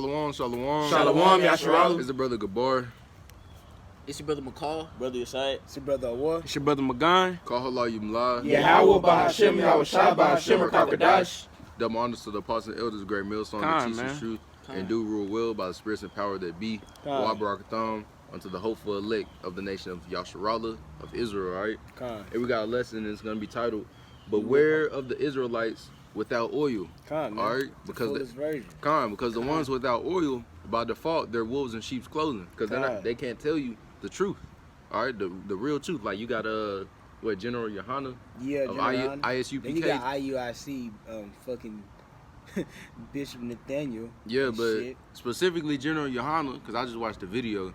Shalom, shalom. Shalom, Yasharal. It's the brother Gabar. It's your brother McCall. Brother Yasai. It's your brother Awar. It's your brother Magan. Call Halal Yumla. Yahweh Bahashem, Yahweh Shai Bahashem, Kakadash. Double honors to the apostles and elders, great millstone that teaches truth and do rule well by the spirits and power that be. Wa Barakatham, unto the hopeful elect of the nation of Yasharallah of Israel, right? And we got a lesson, and it's going to be titled, Beware of the Israelites without oil. All right? Because the ones without oil, by default, they're wolves in sheep's clothing. Because they can't tell you the truth. All right? The real truth. Like you got General Yohana of ISUPK. Then you got IUIC fucking Bishop Nathaniel. Yeah, but specifically General Yohana, because I just watched the video,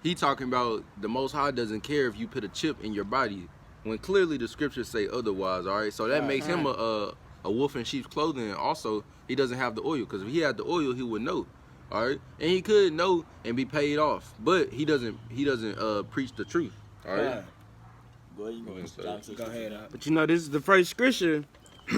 he talking about the Most High doesn't care if you put a chip in your body, when clearly the scriptures say otherwise, all right? So that makes him a wolf in sheep's clothing, and also he doesn't have the oil, because if he had the oil, he would know, all right? And he could know and be paid off, but he doesn't preach the truth, all right? Go ahead. But you know, this is the first scripture,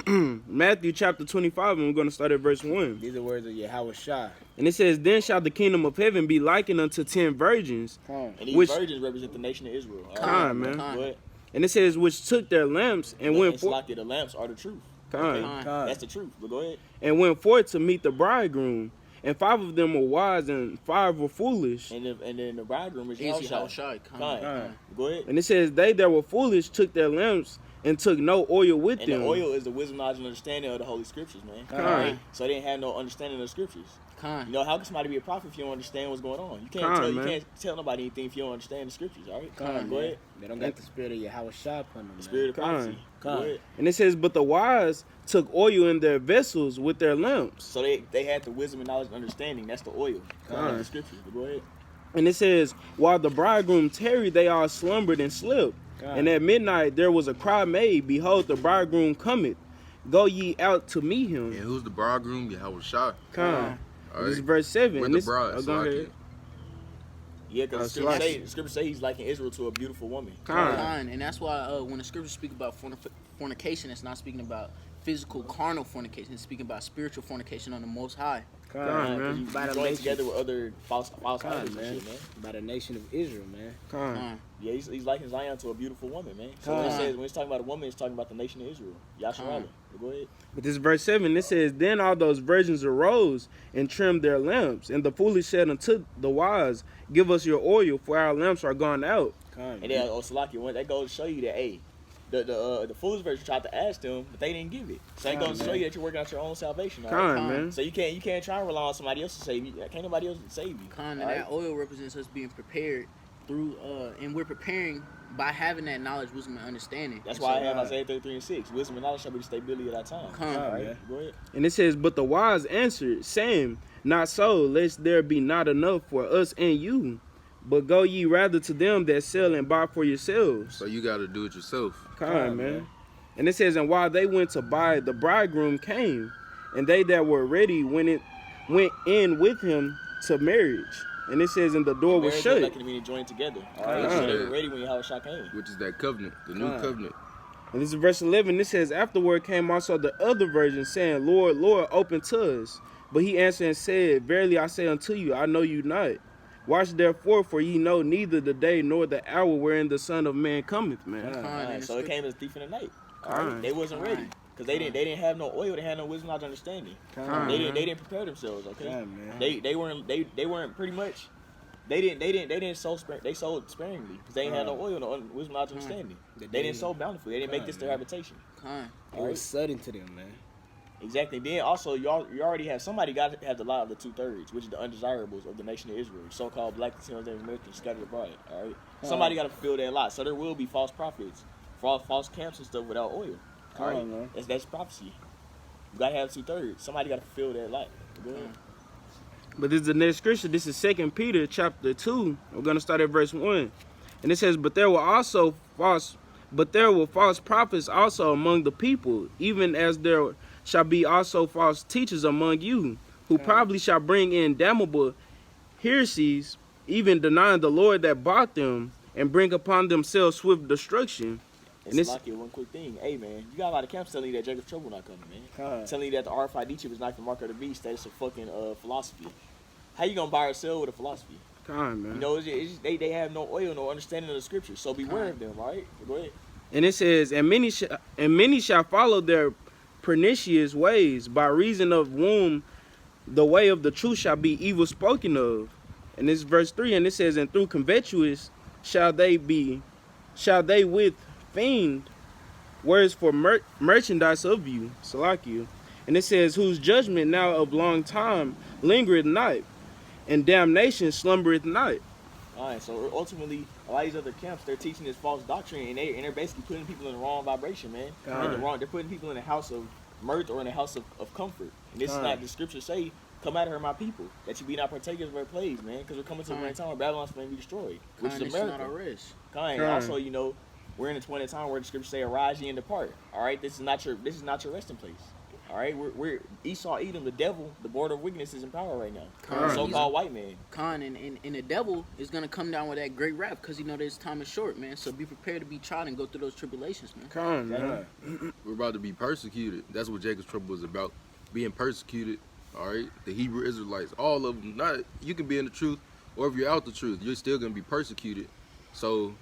Matthew chapter 25, and we're going to start at verse 1. These are words of Yahweh Shai. And it says, Then shall the kingdom of heaven be likened unto 10 virgins. And these virgins represent the nation of Israel. Man. And it says, which took their lamps and went forth. The lamps are the truth. That's the truth. But go ahead. And went forth to meet the bridegroom. And 5 of them were wise, and 5 were foolish. And then the bridegroom is Yahushua. Go ahead. And it says, they that were foolish took their lamps and took no oil with them. And the oil is the wisdom, knowledge, and understanding of the Holy Scriptures, man. So they didn't have no understanding of the Scriptures. You know, how can somebody be a prophet if you don't understand what's going on? You can't tell nobody anything if you don't understand the Scriptures, all right? Go ahead. They don't got the spirit of Yahweh Shai upon them. The spirit of prophecy. Go ahead. And it says, but the wise took oil in their vessels with their lamps. So they had the wisdom and knowledge and understanding. That's the oil. The Scriptures. But go ahead. And it says, while the bridegroom tarried, they all slumbered and slept. And at midnight there was a cry made, Behold, the bridegroom cometh. Go ye out to meet him. And who's the bridegroom? Yahweh Shai. This is verse 7. With the bride. Go ahead. Yeah, because the scripture say he's liking Israel to a beautiful woman. And that's why when the scriptures speak about fornication, it's not speaking about physical, carnal fornication. It's speaking about spiritual fornication on the Most High. You join together with other false idols, man. By the nation of Israel, man. Yeah, he's liking Zion to a beautiful woman, man. So when it says, when it's talking about a woman, it's talking about the nation of Israel. Yasharallah. Go ahead. But this verse 7, it says, Then all those virgins arose and trimmed their lamps, and the foolish said unto the wise, Give us your oil, for our lamps are gone out. And then Salaki, that goes to show you that, hey, the foolish virgin tried to ask them, but they didn't give it. So that goes to show you that you're working out your own salvation. Man. So you can't try to rely on somebody else to save you. Can't nobody else save you. And that oil represents us being prepared through, and we're preparing by having that knowledge, wisdom, and understanding. That's why I have Isaiah 33:6. Wisdom and knowledge shall be the stability of that time. Go ahead. And it says, But the wise answered, saying, Not so, lest there be not enough for us and you. But go ye rather to them that sell and buy for yourselves. So you got to do it yourself. Man. And it says, And while they went to buy, the bridegroom came, and they that were ready went in with him to marriage. And it says, And the door was shut. Like to join together. They were ready when Yahweh came. Which is that covenant, the new covenant. And this is verse 11. It says, Afterward came also the other virgins, saying, Lord, Lord, open to us. But he answered and said, Verily I say unto you, I know you not. Watch therefore, for ye know neither the day nor the hour wherein the Son of Man cometh, man. So it came as a thief in the night. They wasn't ready. Because they didn't have no oil, they had no wisdom, knowledge, understanding. They didn't prepare themselves, okay? They weren't pretty much. They didn't sow they sold sparingly because they didn't have no oil, no wisdom, knowledge, understanding. They didn't sow bountifully. They didn't make this their habitation. It was sudden to them, man. Exactly. Then also you already have somebody got to have the lot of the 2/3, which is the undesirables of the nation of Israel, so-called black Latino Americans scattered abroad. All right. Somebody got to fulfill that lot. So there will be false prophets, false camps and stuff without oil. All right. That's prophecy. You got to have 2/3. Somebody got to fulfill that lot. Go ahead. But this is the next scripture. This is 2 Peter chapter 2. We're going to start at verse 1. And it says, But there were false prophets also among the people, even as there shall be also false teachers among you, who probably shall bring in damnable heresies, even denying the Lord that bought them, and bring upon themselves swift destruction. And it's like one quick thing. Hey, man, you got a lot of camps telling you that Jacob's trouble not coming, man. Telling you that the RFID chip is not the mark of the beast, that it's a fucking philosophy. How you gonna buy or sell with a philosophy? Con, man. You know, it's just, they have no oil, no understanding of the scripture. So beware of them, right? Go ahead. And it says, and many shall follow their pernicious ways, by reason of whom the way of the truth shall be evil spoken of. And this is verse 3, and it says, and through covetous shall they with fiend words for merchandise of you, Salakia. And it says, whose judgment now of long time lingereth not, and damnation slumbereth not. All right, so ultimately, a lot of these other camps, they're teaching this false doctrine, and they're basically putting people in the wrong vibration, man. They're putting people in the house of mirth or in the house of comfort. And this is not, the scriptures say, come out of her, my people, that you be not partakers of her plagues, man, because we're coming to the right time where Babylon's going to be destroyed, which is America. Not our risk. Also, you know, we're in a point in time where the scriptures say, arise ye and depart. All right, this is not your resting place. All right, we're Esau, Edom, the devil, the border of wickedness is in power right now. So-called white man. And the devil is gonna come down with that great wrath because you know this time is short, man. So be prepared to be tried and go through those tribulations, man. Man. We're about to be persecuted. That's what Jacob's trouble is about. Being persecuted. All right, the Hebrew Israelites, all of them. Not you can be in the truth, or if you're out the truth, you're still gonna be persecuted. So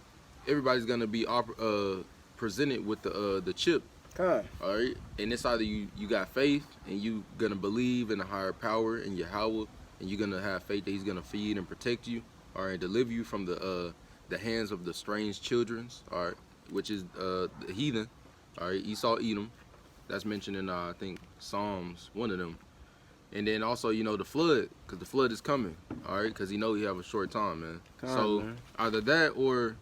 everybody's gonna be presented with the chip. All right, and it's either you got faith and you gonna believe in a higher power in Yahweh, and you're gonna have faith that He's gonna feed and protect you, all right, deliver you from the hands of the strange childrens, all right, which is the heathen, all right, Esau, Edom, that's mentioned in I think Psalms, one of them, and then also you know the flood, because the flood is coming, all right, because you have a short time, man. So either that or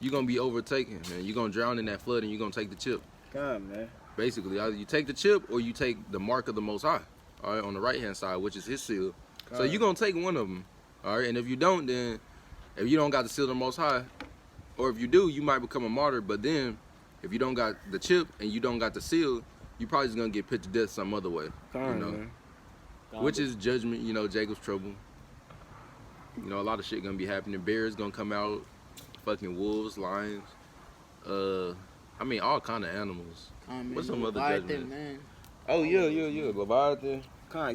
you're gonna be overtaken, man. You're gonna drown in that flood and you're gonna take the chip. Man. Basically, either you take the chip or you take the mark of the Most High, all right, on the right-hand side, which is His seal. So you're going to take one of them, all right? And if you don't, then if you don't got the seal of the Most High, or if you do, you might become a martyr. But then if you don't got the chip and you don't got the seal, you probably just going to get put to death some other way, which is judgment, Jacob's trouble. A lot of shit going to be happening. Bears going to come out, fucking wolves, lions, all kind of animals. What's some other judgment? Man. Oh, yeah. Leviathan.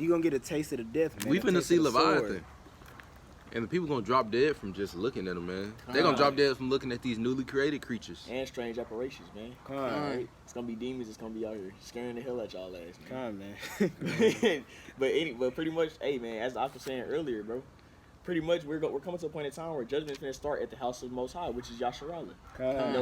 You gonna get a taste of the death, man. We finna see Leviathan. And the people gonna drop dead from just looking at them, man. They gonna drop dead from looking at these newly created creatures. And strange apparitions, man. Right? It's gonna be demons. It's gonna be out here scaring the hell out y'all ass, man. But pretty much, hey, man, as I was saying earlier, bro, pretty much we're coming to a point in time where judgment's gonna start at the house of the Most High, which is Yasharallah.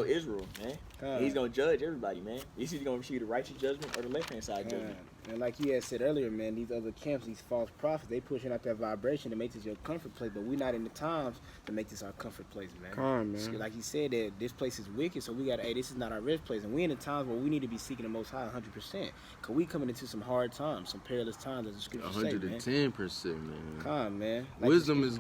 Israel, man. He's gonna judge everybody, man. He's either gonna receive the righteous judgment or the left hand side judgment. And like he had said earlier, man, these other camps, these false prophets, they pushing out that vibration to make this your comfort place, but we're not in the times to make this our comfort place, man. Man. Like he said, that this place is wicked, so we got to, hey, this is not our rest place. And we in the times where we need to be seeking the Most High 100%. Because we coming into some hard times, some perilous times, as the scriptures say, 110%, man. Man. Like wisdom is...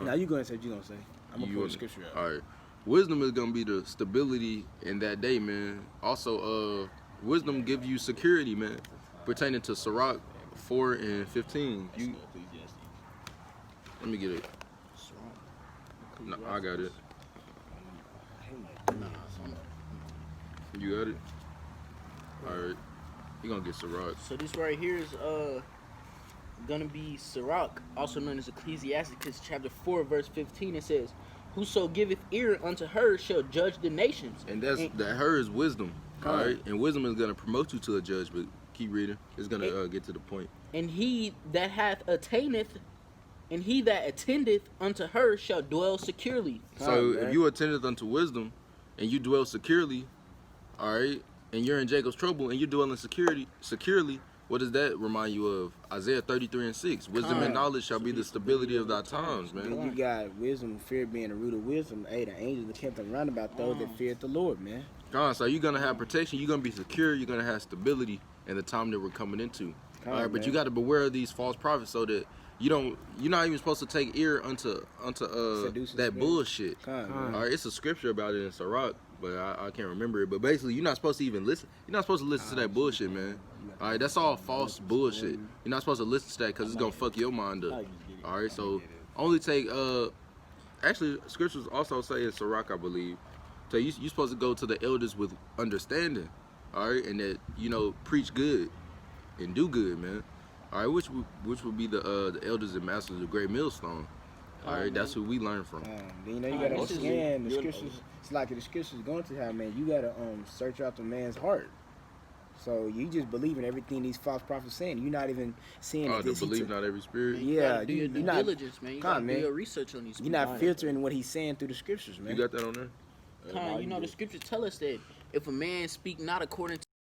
Now you go ahead and say what you going to say. I'm going to pull the scripture out. All right. Wisdom is going to be the stability in that day, man. Also, wisdom give you security, man. Pertaining to Sirach 4 and 15. Let me get it. No, I got it. You got it? Alright. You're gonna get Sirach. So this right here is gonna be Sirach, also known as Ecclesiasticus chapter 4, verse 15. It says, whoso giveth ear unto her shall judge the nations. And that her is wisdom. Alright? And wisdom is gonna promote you to a judge, but keep reading. It's gonna get to the point. And he that attendeth unto her shall dwell securely. So if you attendeth unto wisdom and you dwell securely, all right, and you're in Jacob's trouble and you're dwelling securely, what does that remind you of? Isaiah 33 and 6. Wisdom and knowledge shall be the stability of thy times, man. And you got wisdom and fear being the root of wisdom. Hey, the angels that kept them round about those that feared the Lord, man. So you're gonna have protection, you're gonna be secure, you're gonna have stability in the time that we're coming into. All right, but you got to beware of these false prophets so that you're not even supposed to take ear unto that bullshit. All right, it's a scripture about it in Sirach, but I can't remember it. But basically, you're not supposed to even listen. You're not supposed to listen to that bullshit, man. All right, that's all false bullshit. You're not supposed to listen to that because it's gonna fuck your mind up. All right, so only take actually scriptures also say in Sirach, I believe. So you're supposed to go to the elders with understanding. All right, and that preach good and do good, man. All right, which would be the elders and masters of the great millstone. All right, that's who we learn from. Then you know you gotta scan the scriptures. It's like the scriptures going to have, man. You gotta search out the man's heart. So you just believe in everything these false prophets saying. You're not even seeing to believe not every spirit. Man, you gotta do your due diligence, man. You gotta do your research on these. You're not filtering what he's saying through the scriptures, man. You got that on there? You know the scriptures tell us that if a man speak not according